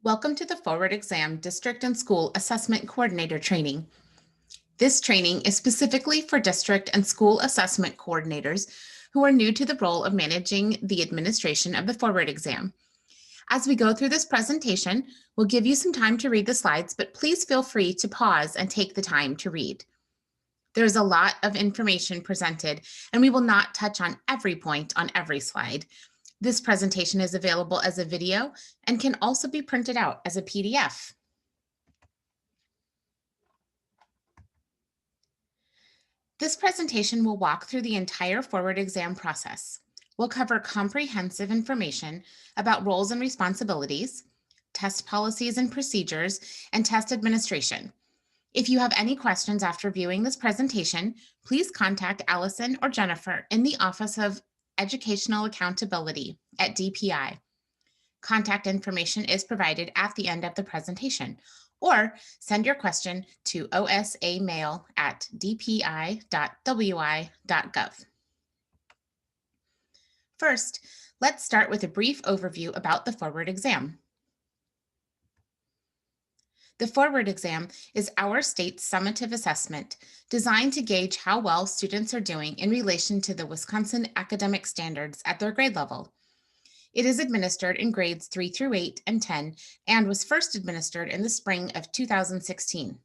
Welcome to the Forward Exam District and School Assessment Coordinator Training. This training is specifically for district and school assessment coordinators who are new to the role of managing the administration of the Forward Exam. As we go through this presentation, we'll give you some time to read the slides, but please feel free to pause and take the time to read. There's a lot of information presented, and we will not touch on every point on every slide. This presentation is available as a video and can also be printed out as a PDF. This presentation will walk through the entire Forward Exam process. We'll cover comprehensive information about roles and responsibilities, test policies and procedures, and test administration. If you have any questions after viewing this presentation, please contact Allison or Jennifer in the Office of Educational Accountability at DPI. Contact information is provided at the end of the presentation, or send your question to osamail@dpi.wi.gov. First, let's start with a brief overview about the Forward Exam. The Forward Exam is our state's summative assessment designed to gauge how well students are doing in relation to the Wisconsin academic standards at their grade level. It is administered in grades 3 through 8 and 10 and was first administered in the spring of 2016.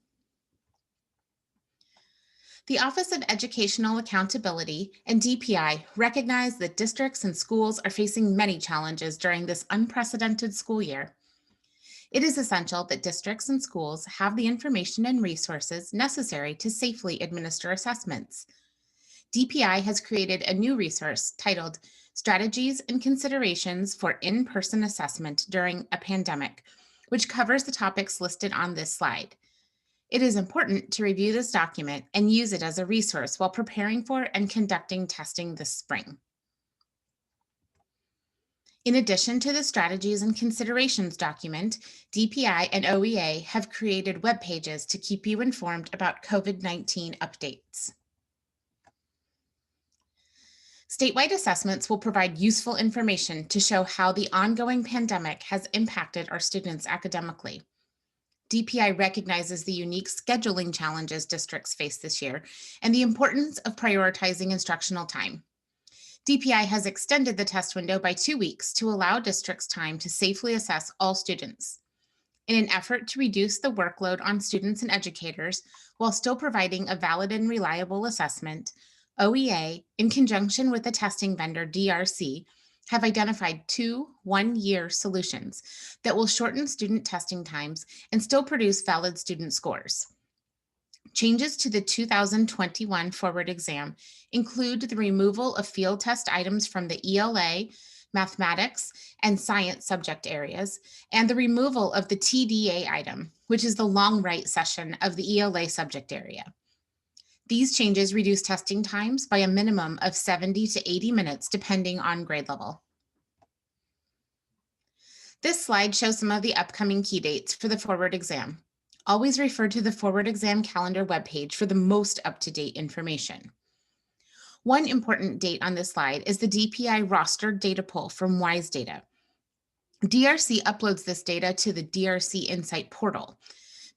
The Office of Educational Accountability and DPI recognize that districts and schools are facing many challenges during this unprecedented school year. It is essential that districts and schools have the information and resources necessary to safely administer assessments. DPI has created a new resource titled Strategies and Considerations for In-Person Assessment During a Pandemic, which covers the topics listed on this slide. It is important to review this document and use it as a resource while preparing for and conducting testing this spring. In addition to the Strategies and Considerations document, DPI and OEA have created web pages to keep you informed about COVID-19 updates. Statewide assessments will provide useful information to show how the ongoing pandemic has impacted our students academically. DPI recognizes the unique scheduling challenges districts face this year and the importance of prioritizing instructional time. DPI has extended the test window by 2 weeks to allow districts time to safely assess all students. In an effort to reduce the workload on students and educators while still providing a valid and reliable assessment, OEA, in conjunction with the testing vendor DRC, have identified 2 one-year solutions that will shorten student testing times and still produce valid student scores. Changes to the 2021 Forward Exam include the removal of field test items from the ELA, mathematics, and science subject areas, and the removal of the TDA item, which is the long write session of the ELA subject area. These changes reduce testing times by a minimum of 70 to 80 minutes, depending on grade level. This slide shows some of the upcoming key dates for the Forward Exam. Always refer to the Forward Exam calendar webpage for the most up-to-date information. One important date on this slide is the DPI roster data pull from WISE Data. DRC uploads this data to the DRC Insight portal.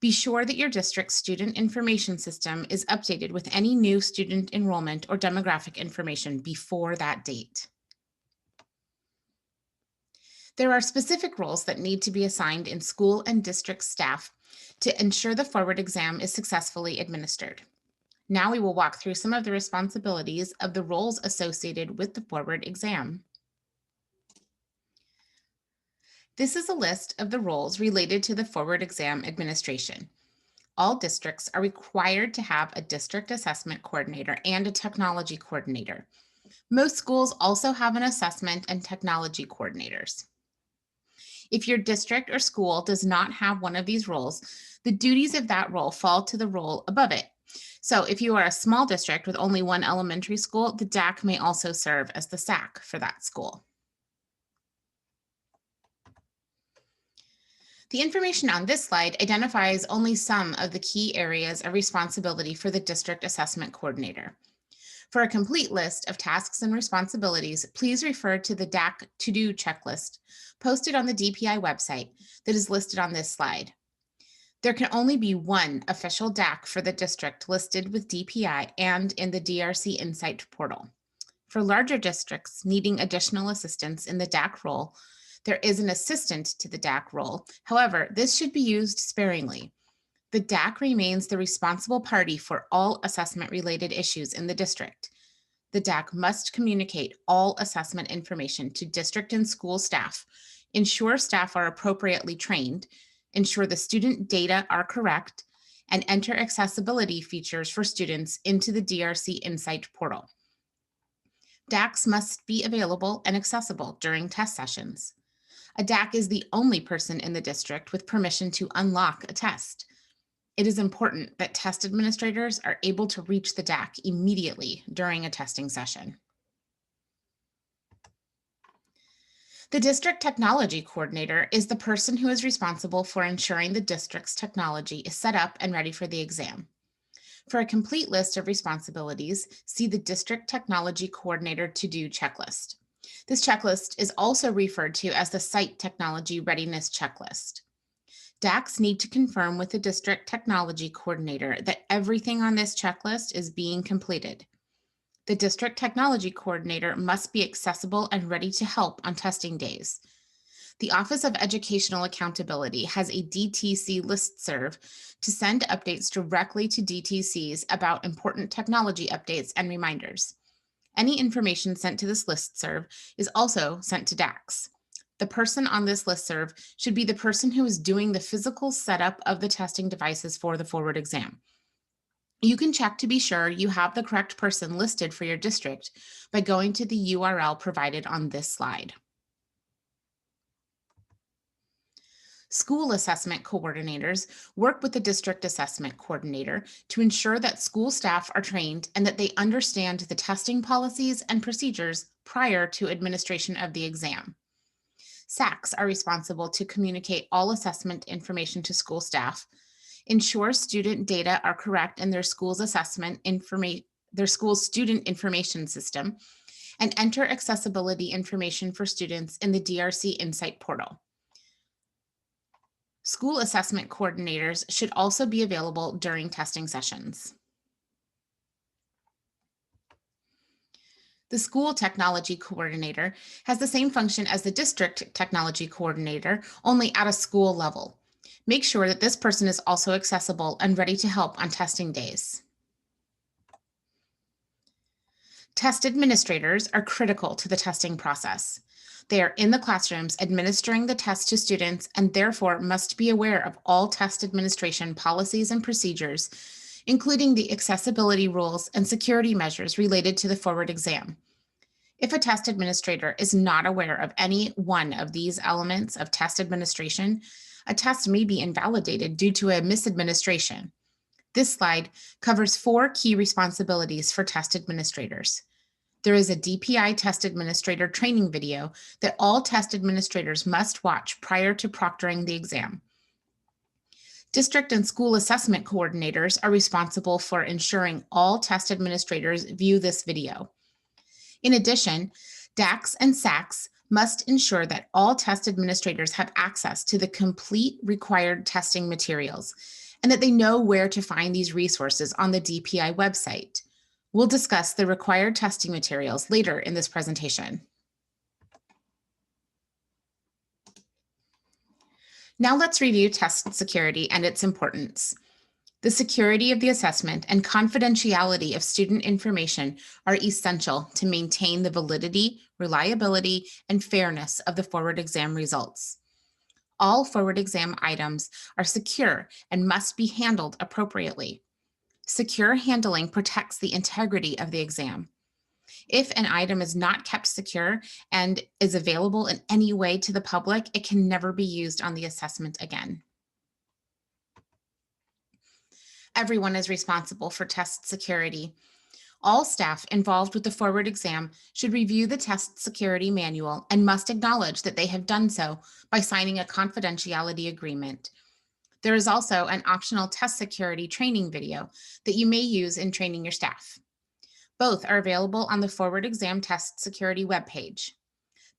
Be sure that your district's student information system is updated with any new student enrollment or demographic information before that date. There are specific roles that need to be assigned in school and district staff to ensure the Forward Exam is successfully administered. Now we will walk through some of the responsibilities of the roles associated with the Forward Exam. This is a list of the roles related to the Forward Exam administration. All districts are required to have a district assessment coordinator and a technology coordinator. Most schools also have an assessment and technology coordinators. If your district or school does not have one of these roles, the duties of that role fall to the role above it. So if you are a small district with only one elementary school, the DAC may also serve as the SAC for that school. The information on this slide identifies only some of the key areas of responsibility for the district assessment coordinator. For a complete list of tasks and responsibilities, please refer to the DAC to-do checklist posted on the DPI website that is listed on this slide. There can only be one official DAC for the district listed with DPI and in the DRC Insight portal. For larger districts needing additional assistance in the DAC role, there is an assistant to the DAC role. However, this should be used sparingly. The DAC remains the responsible party for all assessment-related issues in the district. The DAC must communicate all assessment information to district and school staff, ensure staff are appropriately trained, ensure the student data are correct, and enter accessibility features for students into the DRC Insight portal. DACs must be available and accessible during test sessions. A DAC is the only person in the district with permission to unlock a test. It is important that test administrators are able to reach the DAC immediately during a testing session. The District Technology Coordinator is the person who is responsible for ensuring the district's technology is set up and ready for the exam. For a complete list of responsibilities, see the District Technology Coordinator to-do checklist. This checklist is also referred to as the Site Technology Readiness Checklist. DACs need to confirm with the District Technology Coordinator that everything on this checklist is being completed. The District Technology Coordinator must be accessible and ready to help on testing days. The Office of Educational Accountability has a DTC listserv to send updates directly to DTCs about important technology updates and reminders. Any information sent to this listserv is also sent to DACs. The person on this listserv should be the person who is doing the physical setup of the testing devices for the forward exam. You can check to be sure you have the correct person listed for your district by going to the URL provided on this slide. School assessment coordinators work with the district assessment coordinator to ensure that school staff are trained and that they understand the testing policies and procedures prior to administration of the exam. SACs are responsible to communicate all assessment information to school staff, ensure student data are correct in their school's student information system, and enter accessibility information for students in the DRC Insight portal. School assessment coordinators should also be available during testing sessions. The School Technology Coordinator has the same function as the District Technology Coordinator, only at a school level. Make sure that this person is also accessible and ready to help on testing days. Test administrators are critical to the testing process. They are in the classrooms administering the test to students and therefore must be aware of all test administration policies and procedures, including the accessibility rules and security measures related to the forward exam. If a test administrator is not aware of any one of these elements of test administration, a test may be invalidated due to a misadministration. This slide covers 4 key responsibilities for test administrators. There is a DPI test administrator training video that all test administrators must watch prior to proctoring the exam. District and school assessment coordinators are responsible for ensuring all test administrators view this video. In addition, DACs and SACs must ensure that all test administrators have access to the complete required testing materials and that they know where to find these resources on the DPI website. We'll discuss the required testing materials later in this presentation. Now let's review test security and its importance. The security of the assessment and confidentiality of student information are essential to maintain the validity, reliability, and fairness of the forward exam results. All forward exam items are secure and must be handled appropriately. Secure handling protects the integrity of the exam. If an item is not kept secure and is available in any way to the public, it can never be used on the assessment again. Everyone is responsible for test security. All staff involved with the forward exam should review the test security manual and must acknowledge that they have done so by signing a confidentiality agreement. There is also an optional test security training video that you may use in training your staff. Both are available on the Forward Exam Test Security webpage.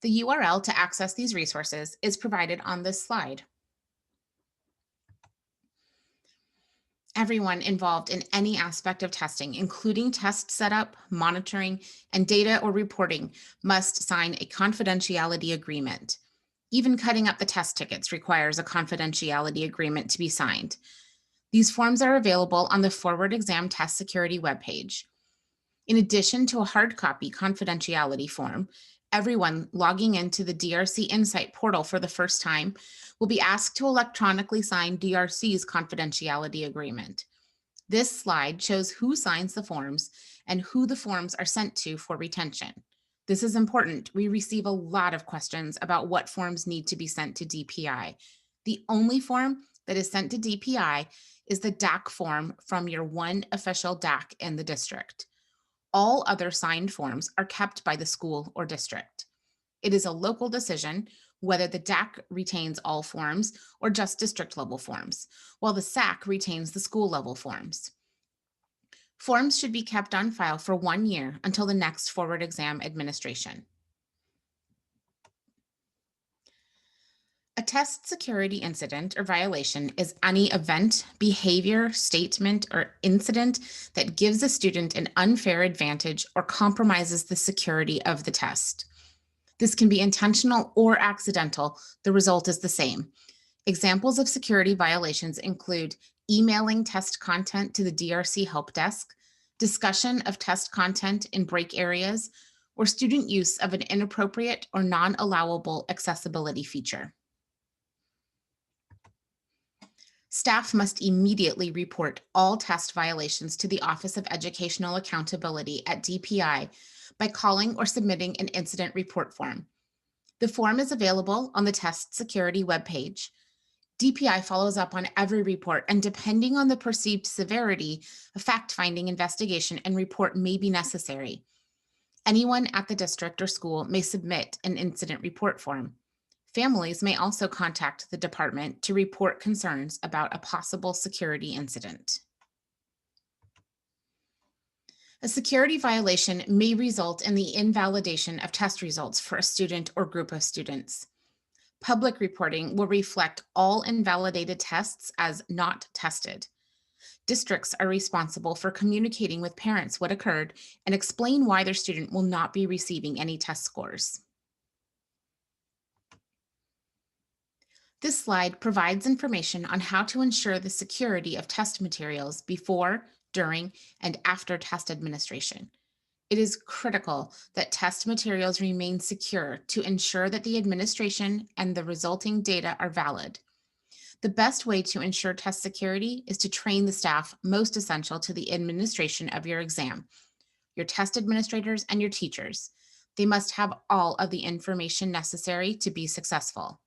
The URL to access these resources is provided on this slide. Everyone involved in any aspect of testing, including test setup, monitoring, and data or reporting, must sign a confidentiality agreement. Even cutting up the test tickets requires a confidentiality agreement to be signed. These forms are available on the Forward Exam Test Security webpage. In addition to a hard copy confidentiality form, everyone logging into the DRC Insight portal for the first time will be asked to electronically sign DRC's confidentiality agreement. This slide shows who signs the forms and who the forms are sent to for retention. This is important. We receive a lot of questions about what forms need to be sent to DPI. The only form that is sent to DPI is the DAC form from your one official DAC in the district. All other signed forms are kept by the school or district. It is a local decision whether the DAC retains all forms or just district level forms, while the SAC retains the school level forms. Forms should be kept on file for 1 year until the next forward exam administration. A test security incident or violation is any event, behavior, statement, or incident that gives a student an unfair advantage or compromises the security of the test. This can be intentional or accidental. The result is the same. Examples of security violations include emailing test content to the DRC help desk, discussion of test content in break areas, or student use of an inappropriate or non-allowable accessibility feature. Staff must immediately report all test violations to the Office of Educational Accountability at DPI by calling or submitting an incident report form. The form is available on the Test Security webpage. DPI follows up on every report, and depending on the perceived severity, a fact-finding investigation and report may be necessary. Anyone at the district or school may submit an incident report form. Families may also contact the department to report concerns about a possible security incident. A security violation may result in the invalidation of test results for a student or group of students. Public reporting will reflect all invalidated tests as not tested. Districts are responsible for communicating with parents what occurred and explain why their student will not be receiving any test scores. This slide provides information on how to ensure the security of test materials before, during, and after test administration. It is critical that test materials remain secure to ensure that the administration and the resulting data are valid. The best way to ensure test security is to train the staff most essential to the administration of your exam, your test administrators and your teachers. They must have all of the information necessary to be successful.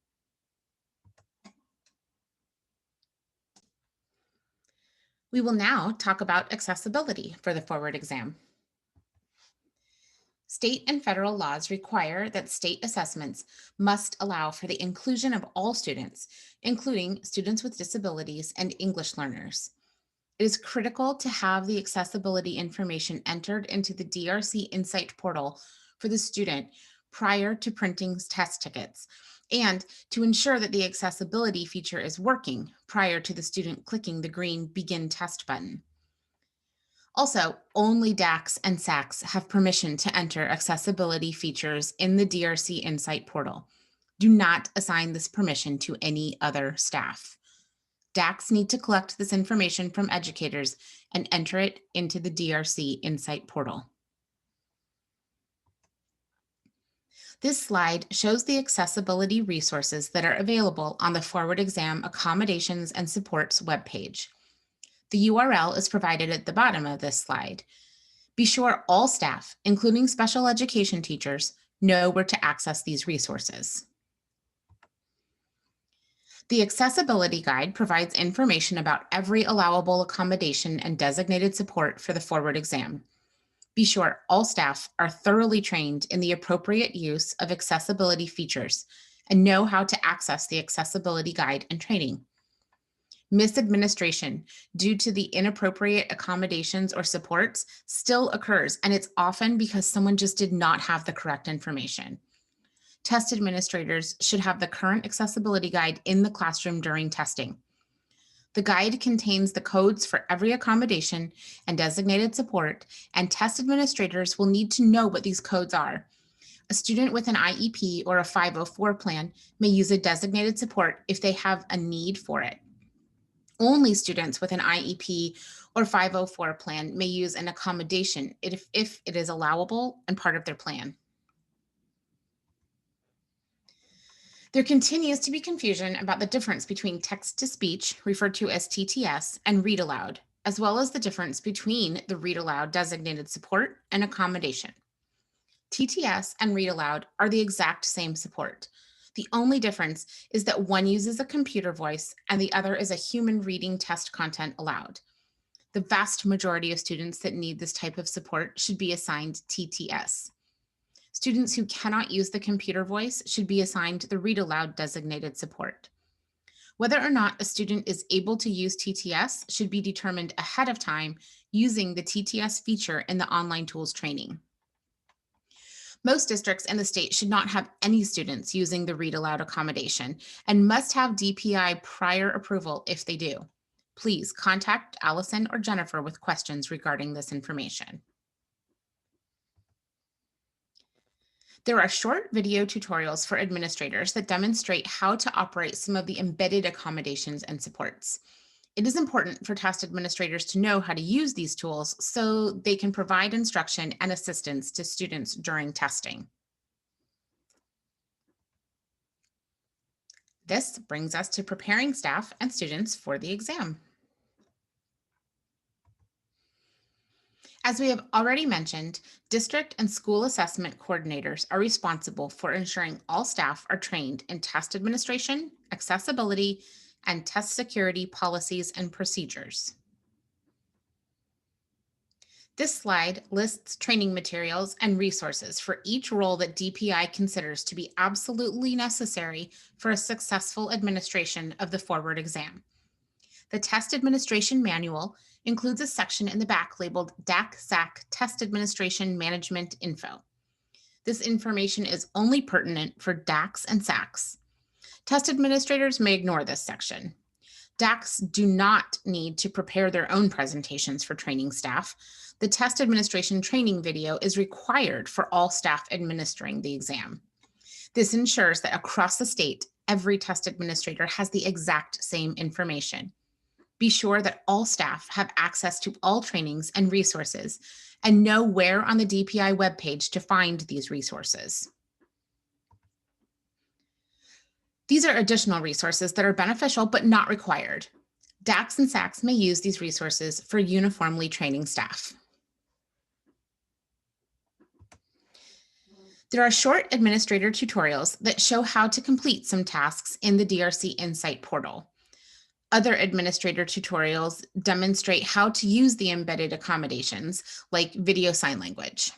We will now talk about accessibility for the forward exam. State and federal laws require that state assessments must allow for the inclusion of all students, including students with disabilities and English learners. It is critical to have the accessibility information entered into the DRC Insight portal for the student prior to printing test tickets, and to ensure that the accessibility feature is working prior to the student clicking the green Begin Test button. Also, only DACs and SACs have permission to enter accessibility features in the DRC Insight portal. Do not assign this permission to any other staff. DACs need to collect this information from educators and enter it into the DRC Insight portal. This slide shows the accessibility resources that are available on the Forward Exam Accommodations and Supports webpage. The URL is provided at the bottom of this slide. Be sure all staff, including special education teachers, know where to access these resources. The Accessibility Guide provides information about every allowable accommodation and designated support for the forward exam. Be sure all staff are thoroughly trained in the appropriate use of accessibility features and know how to access the Accessibility Guide and training. Misadministration due to the inappropriate accommodations or supports still occurs, and it's often because someone just did not have the correct information. Test administrators should have the current accessibility guide in the classroom during testing. The guide contains the codes for every accommodation and designated support, and test administrators will need to know what these codes are. A student with an IEP or a 504 plan may use a designated support if they have a need for it. Only students with an IEP or 504 plan may use an accommodation if it is allowable and part of their plan. There continues to be confusion about the difference between text-to-speech, referred to as TTS, and read aloud, as well as the difference between the read aloud designated support and accommodation. TTS and read aloud are the exact same support. The only difference is that one uses a computer voice and the other is a human reading test content aloud. The vast majority of students that need this type of support should be assigned TTS. Students who cannot use the computer voice should be assigned the read aloud designated support. Whether or not a student is able to use TTS should be determined ahead of time using the TTS feature in the online tools training. Most districts in the state should not have any students using the read aloud accommodation and must have DPI prior approval if they do. Please contact Allison or Jennifer with questions regarding this information. There are short video tutorials for administrators that demonstrate how to operate some of the embedded accommodations and supports. It is important for test administrators to know how to use these tools so they can provide instruction and assistance to students during testing. This brings us to preparing staff and students for the exam. As we have already mentioned, district and school assessment coordinators are responsible for ensuring all staff are trained in test administration, accessibility, and test security policies and procedures. This slide lists training materials and resources for each role that DPI considers to be absolutely necessary for a successful administration of the forward exam. The Test Administration Manual includes a section in the back labeled DAC Test Administration Management Info. This information is only pertinent for DACs and SACs. Test administrators may ignore this section. DACs do not need to prepare their own presentations for training staff. The test administration training video is required for all staff administering the exam. This ensures that across the state, every test administrator has the exact same information. Be sure that all staff have access to all trainings and resources and know where on the DPI webpage to find these resources. These are additional resources that are beneficial but not required. DACs and SACs may use these resources for uniformly training staff. There are short administrator tutorials that show how to complete some tasks in the DRC Insight portal. Other administrator tutorials demonstrate how to use the embedded accommodations like video sign language.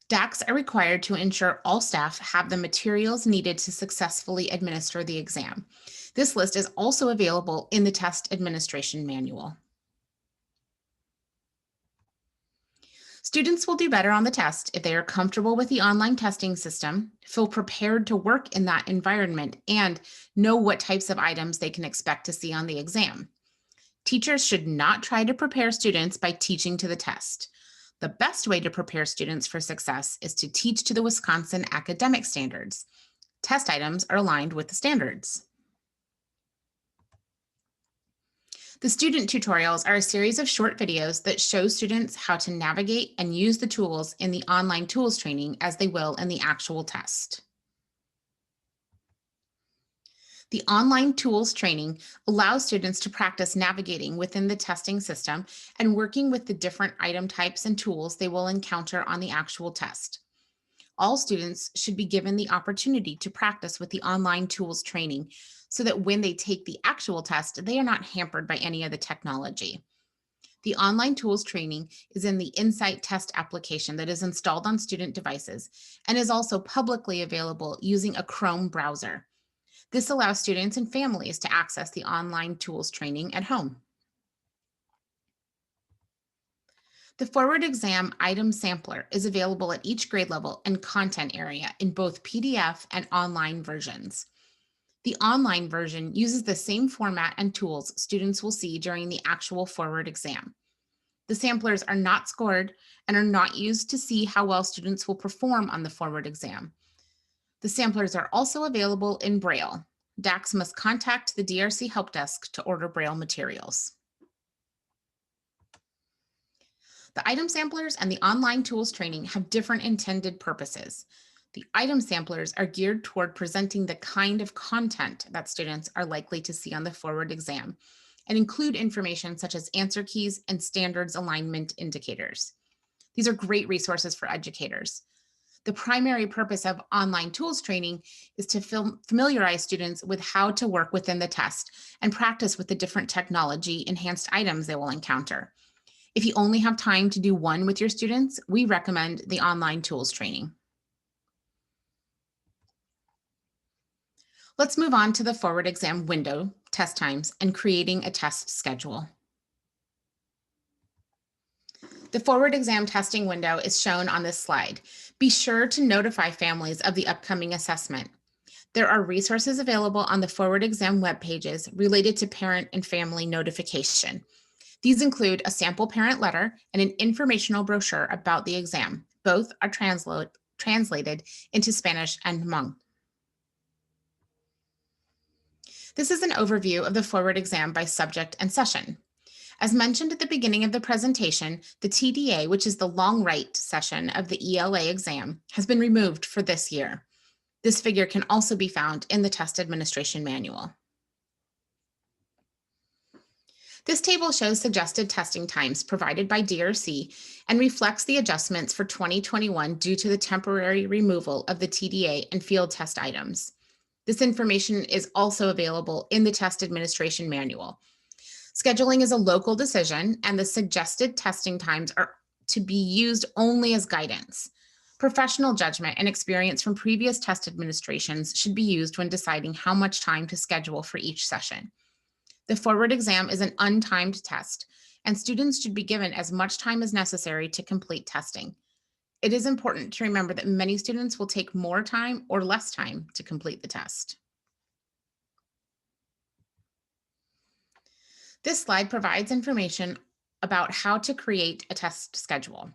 DACs are required to ensure all staff have the materials needed to successfully administer the exam. This list is also available in the Test Administration Manual. Students will do better on the test if they are comfortable with the online testing system, feel prepared to work in that environment, and know what types of items they can expect to see on the exam. Teachers should not try to prepare students by teaching to the test. The best way to prepare students for success is to teach to the Wisconsin academic standards. Test items are aligned with the standards. The student tutorials are a series of short videos that show students how to navigate and use the tools in the online tools training as they will in the actual test. The online tools training allows students to practice navigating within the testing system and working with the different item types and tools they will encounter on the actual test. All students should be given the opportunity to practice with the online tools training so that when they take the actual test, they are not hampered by any of the technology. The online tools training is in the Insight test application that is installed on student devices and is also publicly available using a Chrome browser. This allows students and families to access the online tools training at home. The Forward Exam Item Sampler is available at each grade level and content area in both PDF and online versions. The online version uses the same format and tools students will see during the actual Forward exam. The samplers are not scored and are not used to see how well students will perform on the Forward exam. The samplers are also available in Braille. DACs must contact the DRC Help Desk to order Braille materials. The item samplers and the online tools training have different intended purposes. The item samplers are geared toward presenting the kind of content that students are likely to see on the Forward exam and include information such as answer keys and standards alignment indicators. These are great resources for educators. The primary purpose of online tools training is to familiarize students with how to work within the test and practice with the different technology enhanced items they will encounter. If you only have time to do one with your students, we recommend the online tools training. Let's move on to the Forward exam window, test times, and creating a test schedule. The Forward exam testing window is shown on this slide. Be sure to notify families of the upcoming assessment. There are resources available on the Forward exam web pages related to parent and family notification. These include a sample parent letter and an informational brochure about the exam. Both are translated into Spanish and Hmong. This is an overview of the Forward exam by subject and session. As mentioned at the beginning of the presentation, the TDA, which is the long right session of the ELA exam, has been removed for this year. This figure can also be found in the test administration manual. This table shows suggested testing times provided by DRC and reflects the adjustments for 2021 due to the temporary removal of the TDA and field test items. This information is also available in the test administration manual. Scheduling is a local decision, and the suggested testing times are to be used only as guidance. Professional judgment and experience from previous test administrations should be used when deciding how much time to schedule for each session. The Forward exam is an untimed test, and students should be given as much time as necessary to complete testing. It is important to remember that many students will take more time or less time to complete the test. This slide provides information about how to create a test schedule.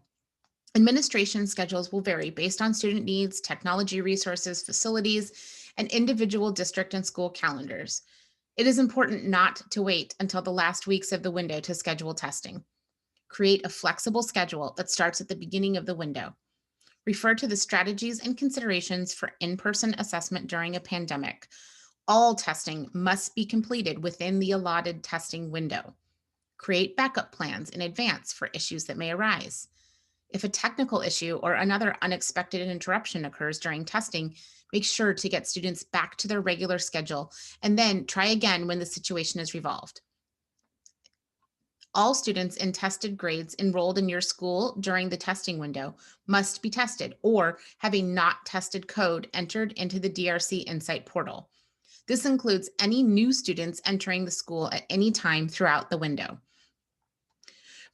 Administration schedules will vary based on student needs, technology resources, facilities, and individual district and school calendars. It is important not to wait until the last weeks of the window to schedule testing. Create a flexible schedule that starts at the beginning of the window. Refer to the strategies and considerations for in-person assessment during a pandemic. All testing must be completed within the allotted testing window. Create backup plans in advance for issues that may arise. If a technical issue or another unexpected interruption occurs during testing, make sure to get students back to their regular schedule and then try again when the situation is resolved. All students in tested grades enrolled in your school during the testing window must be tested or have a not tested code entered into the DRC Insight portal. This includes any new students entering the school at any time throughout the window.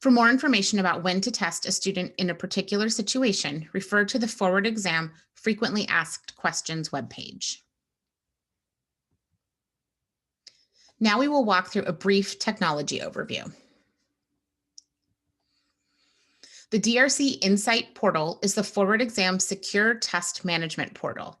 For more information about when to test a student in a particular situation, refer to the Forward Exam Frequently Asked Questions webpage. Now we will walk through a brief technology overview. The DRC Insight portal is the Forward Exam Secure Test Management portal.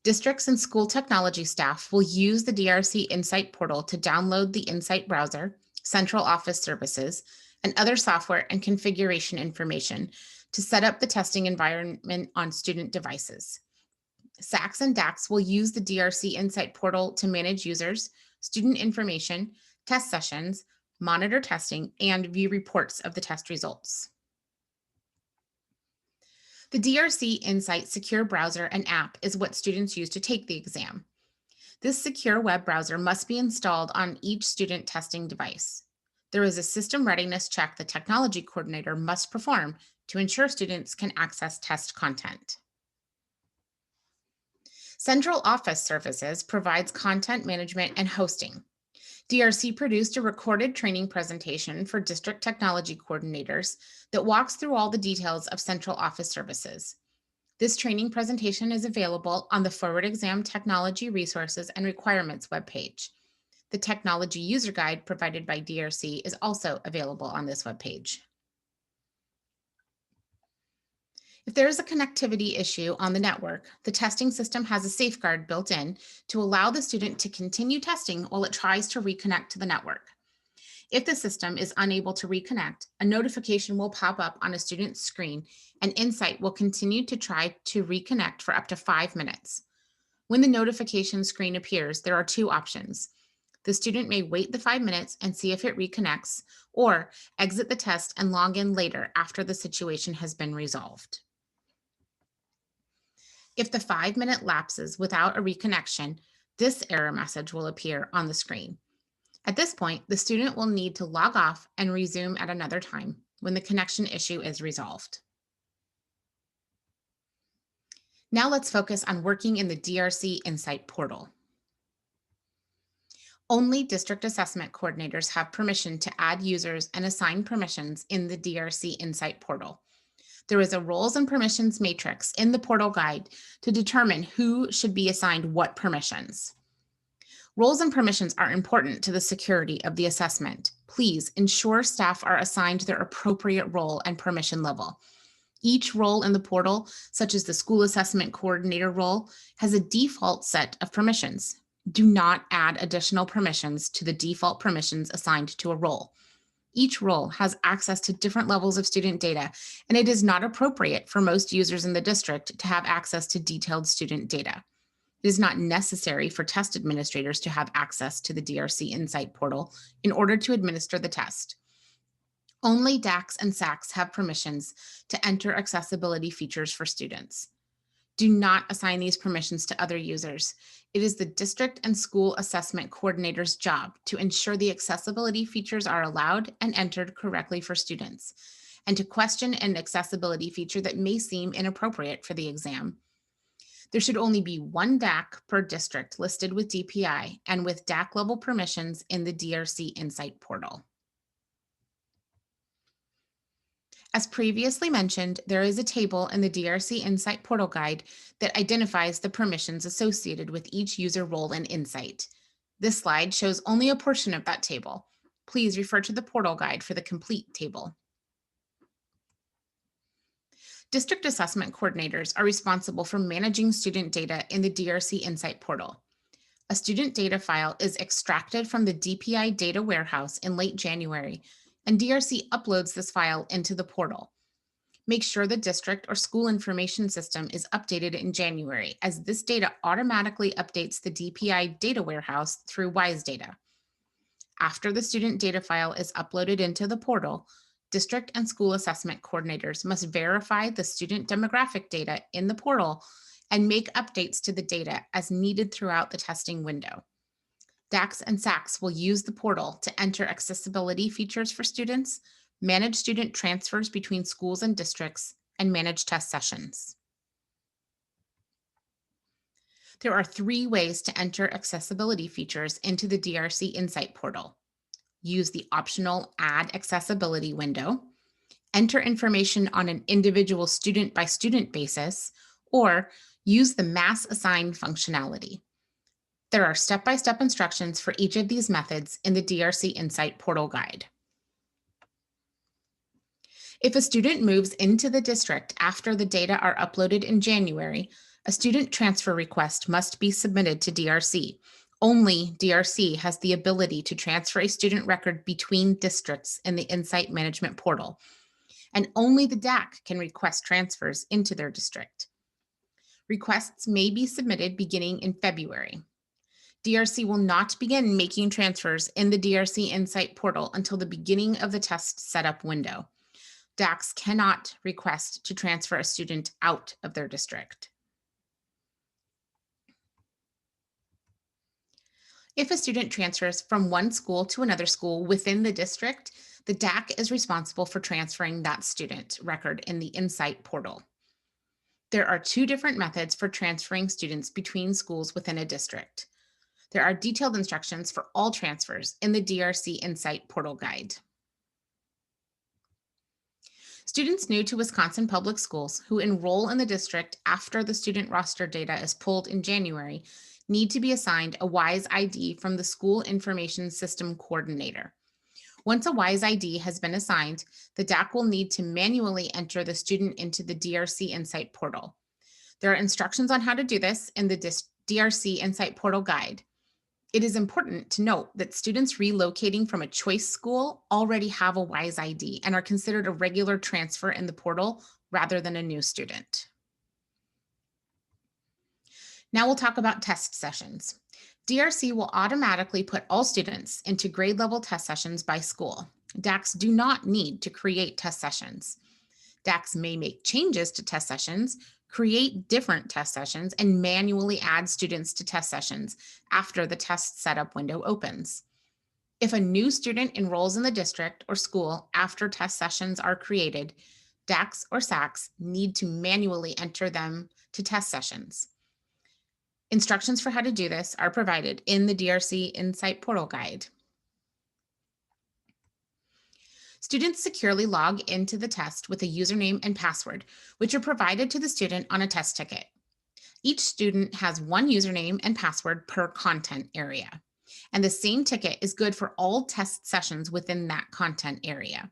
Districts and school technology staff will use the DRC Insight portal to download the Insight browser, central office services, and other software and configuration information to set up the testing environment on student devices. SACs and DACs will use the DRC Insight portal to manage users, student information, test sessions, monitor testing, and view reports of the test results. The DRC Insight secure browser and app is what students use to take the exam. This secure web browser must be installed on each student testing device. There is a system readiness check the technology coordinator must perform to ensure students can access test content. Central Office Services provides content management and hosting. DRC produced a recorded training presentation for district technology coordinators that walks through all the details of Central Office Services. This training presentation is available on the Forward Exam Technology Resources and Requirements webpage. The Technology User Guide provided by DRC is also available on this webpage. If there is a connectivity issue on the network, the testing system has a safeguard built in to allow the student to continue testing while it tries to reconnect to the network. If the system is unable to reconnect, a notification will pop up on a student's screen and Insight will continue to try to reconnect for up to 5 minutes. When the notification screen appears, there are two options. The student may wait the 5 minutes and see if it reconnects, or exit the test and log in later after the situation has been resolved. If the 5-minute lapses without a reconnection, this error message will appear on the screen. At this point, the student will need to log off and resume at another time when the connection issue is resolved. Now let's focus on working in the DRC Insight portal. Only district assessment coordinators have permission to add users and assign permissions in the DRC Insight portal. There is a roles and permissions matrix in the portal guide to determine who should be assigned what permissions. Roles and permissions are important to the security of the assessment. Please ensure staff are assigned their appropriate role and permission level. Each role in the portal, such as the school assessment coordinator role, has a default set of permissions. Do not add additional permissions to the default permissions assigned to a role. Each role has access to different levels of student data, and it is not appropriate for most users in the district to have access to detailed student data. It is not necessary for test administrators to have access to the DRC Insight portal in order to administer the test. Only DACs and SACs have permissions to enter accessibility features for students. Do not assign these permissions to other users. It is the district and school assessment coordinator's job to ensure the accessibility features are allowed and entered correctly for students, and to question an accessibility feature that may seem inappropriate for the exam. There should only be one DAC per district listed with DPI and with DAC level permissions in the DRC Insight portal. As previously mentioned, there is a table in the DRC Insight portal guide that identifies the permissions associated with each user role in Insight. This slide shows only a portion of that table. Please refer to the portal guide for the complete table. District assessment coordinators are responsible for managing student data in the DRC Insight portal. A student data file is extracted from the DPI data warehouse in late January, and DRC uploads this file into the portal. Make sure the district or school information system is updated in January, as this data automatically updates the DPI data warehouse through WISE data. After the student data file is uploaded into the portal, district and school assessment coordinators must verify the student demographic data in the portal and make updates to the data as needed throughout the testing window. DACs and SACs will use the portal to enter accessibility features for students, manage student transfers between schools and districts, and manage test sessions. There are 3 ways to enter accessibility features into the DRC Insight portal. Use the optional Add Accessibility window, enter information on an individual student-by-student basis, or use the Mass Assign functionality. There are step-by-step instructions for each of these methods in the DRC Insight portal guide. If a student moves into the district after the data are uploaded in January, a student transfer request must be submitted to DRC. Only DRC has the ability to transfer a student record between districts in the Insight Management portal, and only the DAC can request transfers into their district. Requests may be submitted beginning in February. DRC will not begin making transfers in the DRC Insight portal until the beginning of the test setup window. DACs cannot request to transfer a student out of their district. If a student transfers from one school to another school within the district, the DAC is responsible for transferring that student record in the Insight portal. There are two different methods for transferring students between schools within a district. There are detailed instructions for all transfers in the DRC Insight Portal Guide. Students new to Wisconsin Public Schools who enroll in the district after the student roster data is pulled in January need to be assigned a WISE ID from the School Information System Coordinator. Once a WISE ID has been assigned, the DAC will need to manually enter the student into the DRC Insight portal. There are instructions on how to do this in the DRC Insight Portal Guide. It is important to note that students relocating from a choice school already have a WISE ID and are considered a regular transfer in the portal rather than a new student. Now we'll talk about test sessions. DRC will automatically put all students into grade level test sessions by school. DACs do not need to create test sessions. DACs may make changes to test sessions, create different test sessions, and manually add students to test sessions after the test setup window opens. If a new student enrolls in the district or school after test sessions are created, DACs or SACs need to manually enter them to test sessions. Instructions for how to do this are provided in the DRC Insight Portal Guide. Students securely log into the test with a username and password, which are provided to the student on a test ticket. Each student has one username and password per content area, and the same ticket is good for all test sessions within that content area.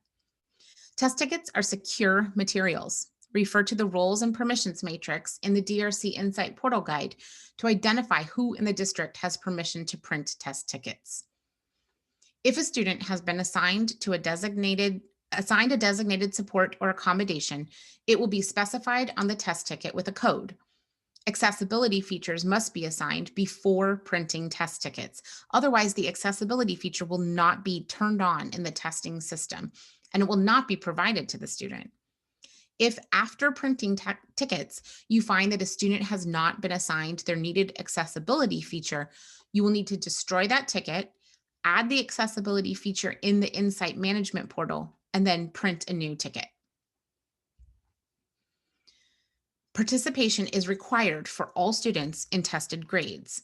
Test tickets are secure materials. Refer to the roles and permissions matrix in the DRC Insight Portal Guide to identify who in the district has permission to print test tickets. If a student has been assigned a designated support or accommodation, it will be specified on the test ticket with a code. Accessibility features must be assigned before printing test tickets. Otherwise, the accessibility feature will not be turned on in the testing system, and it will not be provided to the student. If after printing tickets, you find that a student has not been assigned their needed accessibility feature, you will need to destroy that ticket, add the accessibility feature in the Insight Management Portal, and then print a new ticket. Participation is required for all students in tested grades.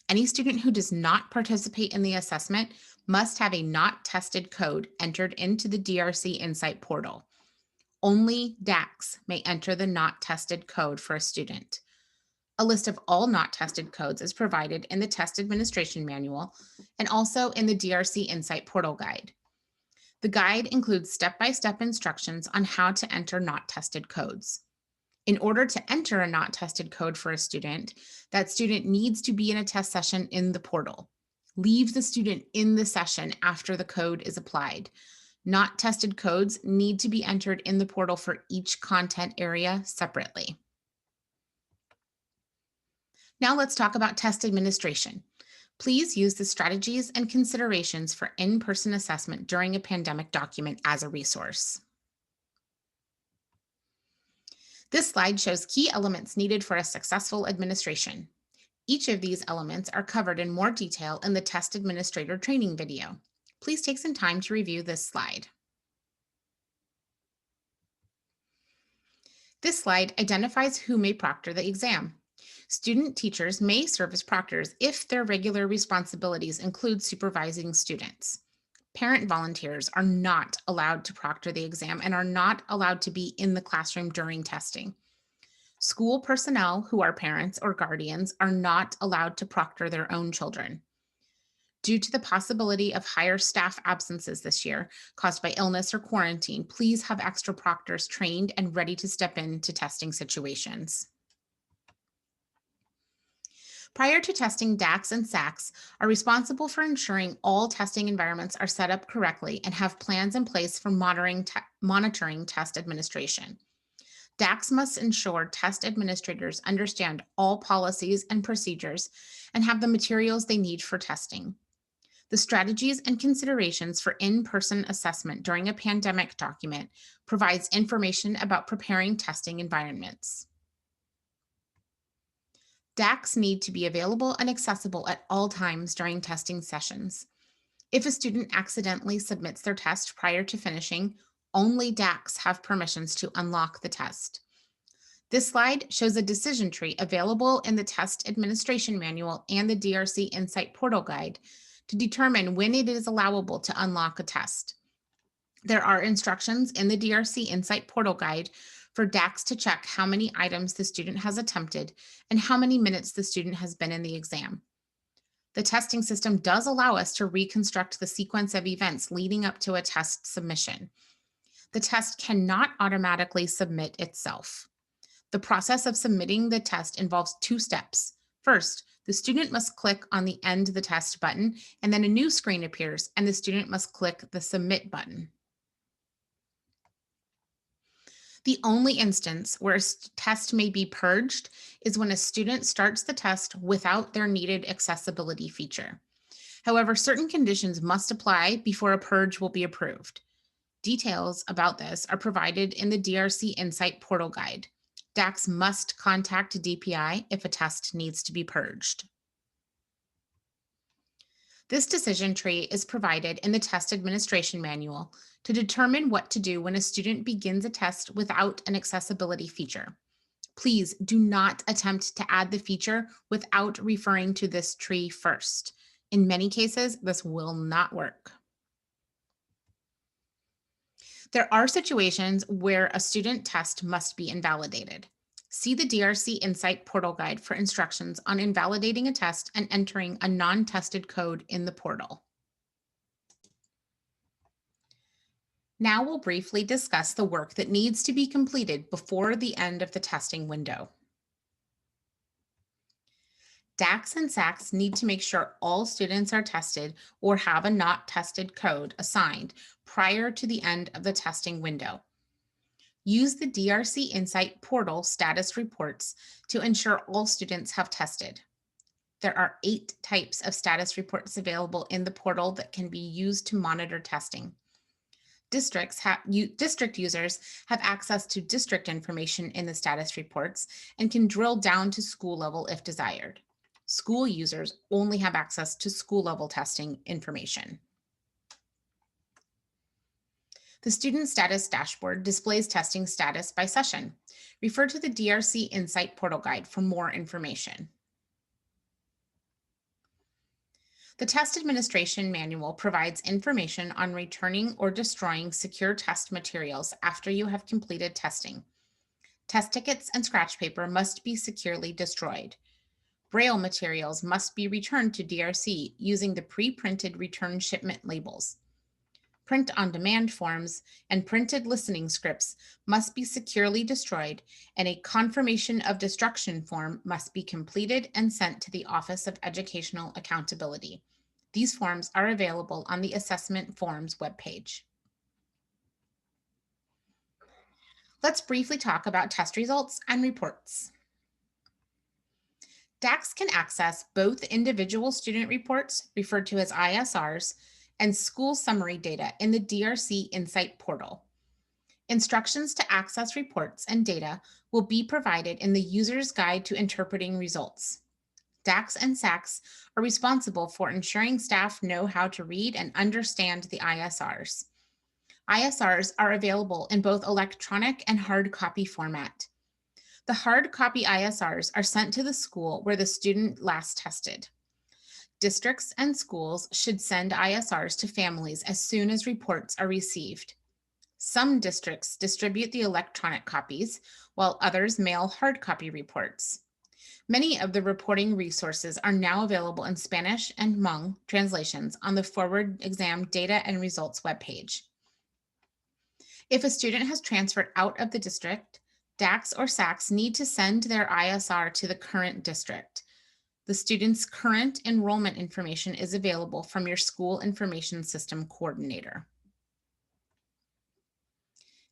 Any student who does not participate in the assessment must have a not tested code entered into the DRC Insight portal. Only DACs may enter the not tested code for a student. A list of all not tested codes is provided in the Test Administration Manual and also in the DRC Insight Portal Guide. The guide includes step-by-step instructions on how to enter not tested codes. In order to enter a not tested code for a student, that student needs to be in a test session in the portal. Leave the student in the session after the code is applied. Not tested codes need to be entered in the portal for each content area separately. Now let's talk about test administration. Please use the strategies and considerations for in-person assessment during a pandemic document as a resource. This slide shows key elements needed for a successful administration. Each of these elements are covered in more detail in the test administrator training video. Please take some time to review this slide. This slide identifies who may proctor the exam. Student teachers may serve as proctors if their regular responsibilities include supervising students. Parent volunteers are not allowed to proctor the exam and are not allowed to be in the classroom during testing. School personnel who are parents or guardians are not allowed to proctor their own children. Due to the possibility of higher staff absences this year caused by illness or quarantine, please have extra proctors trained and ready to step into testing situations. Prior to testing, DACs and SACs are responsible for ensuring all testing environments are set up correctly and have plans in place for monitoring test administration. DACs must ensure test administrators understand all policies and procedures and have the materials they need for testing. The strategies and considerations for in-person assessment during a pandemic document provides information about preparing testing environments. DACs need to be available and accessible at all times during testing sessions. If a student accidentally submits their test prior to finishing, only DACs have permissions to unlock the test. This slide shows a decision tree available in the Test Administration Manual and the DRC Insight Portal Guide to determine when it is allowable to unlock a test. There are instructions in the DRC Insight Portal Guide for DACs to check how many items the student has attempted and how many minutes the student has been in the exam. The testing system does allow us to reconstruct the sequence of events leading up to a test submission. The test cannot automatically submit itself. The process of submitting the test involves two steps. First, the student must click on the End the Test button, and then a new screen appears, and the student must click the Submit button. The only instance where a test may be purged is when a student starts the test without their needed accessibility feature. However, certain conditions must apply before a purge will be approved. Details about this are provided in the DRC Insight Portal Guide. DACs must contact DPI if a test needs to be purged. This decision tree is provided in the Test Administration Manual to determine what to do when a student begins a test without an accessibility feature. Please do not attempt to add the feature without referring to this tree first. In many cases, this will not work. There are situations where a student test must be invalidated. See the DRC Insight Portal Guide for instructions on invalidating a test and entering a non-tested code in the portal. Now we'll briefly discuss the work that needs to be completed before the end of the testing window. DACs and SACs need to make sure all students are tested or have a not tested code assigned prior to the end of the testing window. Use the DRC Insight Portal status reports to ensure all students have tested. There are 8 types of status reports available in the portal that can be used to monitor testing. District users have access to district information in the status reports and can drill down to school level if desired. School users only have access to school level testing information. The Student Status Dashboard displays testing status by session. Refer to the DRC Insight Portal Guide for more information. The Test Administration Manual provides information on returning or destroying secure test materials after you have completed testing. Test tickets and scratch paper must be securely destroyed. Braille materials must be returned to DRC using the pre-printed return shipment labels. Print-on-demand forms and printed listening scripts must be securely destroyed, and a confirmation of destruction form must be completed and sent to the Office of Educational Accountability. These forms are available on the Assessment Forms webpage. Let's briefly talk about test results and reports. DACs can access both individual student reports, referred to as ISRs, and school summary data in the DRC Insight portal. Instructions to access reports and data will be provided in the User's Guide to Interpreting Results. DACs and SACs are responsible for ensuring staff know how to read and understand the ISRs. ISRs are available in both electronic and hard copy format. The hard copy ISRs are sent to the school where the student last tested. Districts and schools should send ISRs to families as soon as reports are received. Some districts distribute the electronic copies, while others mail hard copy reports. Many of the reporting resources are now available in Spanish and Hmong translations on the Forward Exam Data and Results webpage. If a student has transferred out of the district, DACs or SACs need to send their ISR to the current district. The student's current enrollment information is available from your school information system coordinator.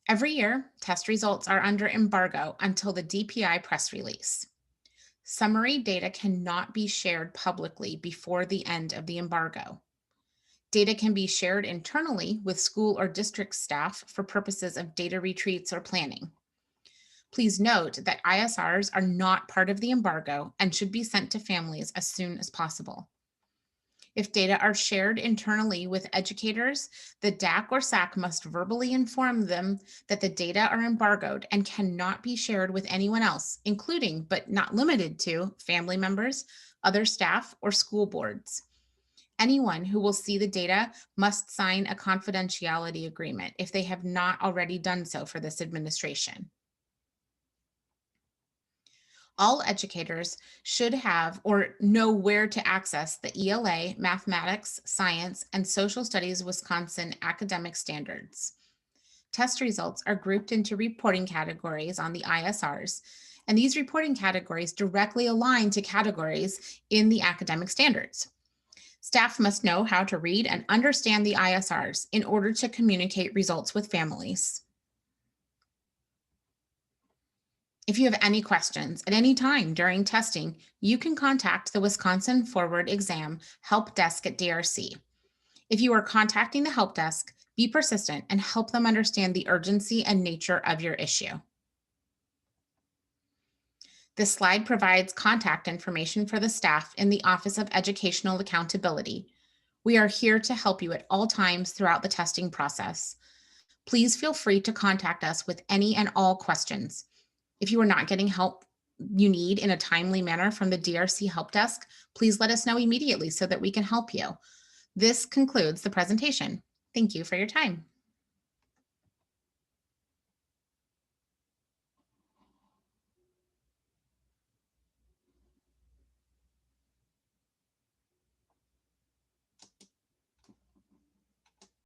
Every year, test results are under embargo until the DPI press release. Summary data cannot be shared publicly before the end of the embargo. Data can be shared internally with school or district staff for purposes of data retreats or planning. Please note that ISRs are not part of the embargo and should be sent to families as soon as possible. If data are shared internally with educators, the DAC or SAC must verbally inform them that the data are embargoed and cannot be shared with anyone else, including but not limited to family members, other staff, or school boards. Anyone who will see the data must sign a confidentiality agreement if they have not already done so for this administration. All educators should have or know where to access the ELA, Mathematics, Science, and Social Studies Wisconsin academic standards. Test results are grouped into reporting categories on the ISRs, and these reporting categories directly align to categories in the academic standards. Staff must know how to read and understand the ISRs in order to communicate results with families. If you have any questions at any time during testing, you can contact the Wisconsin Forward Exam Help Desk at DRC. If you are contacting the help desk, be persistent and help them understand the urgency and nature of your issue. This slide provides contact information for the staff in the Office of Educational Accountability. We are here to help you at all times throughout the testing process. Please feel free to contact us with any and all questions. If you are not getting help you need in a timely manner from the DRC Help Desk, please let us know immediately so that we can help you. This concludes the presentation. Thank you for your time.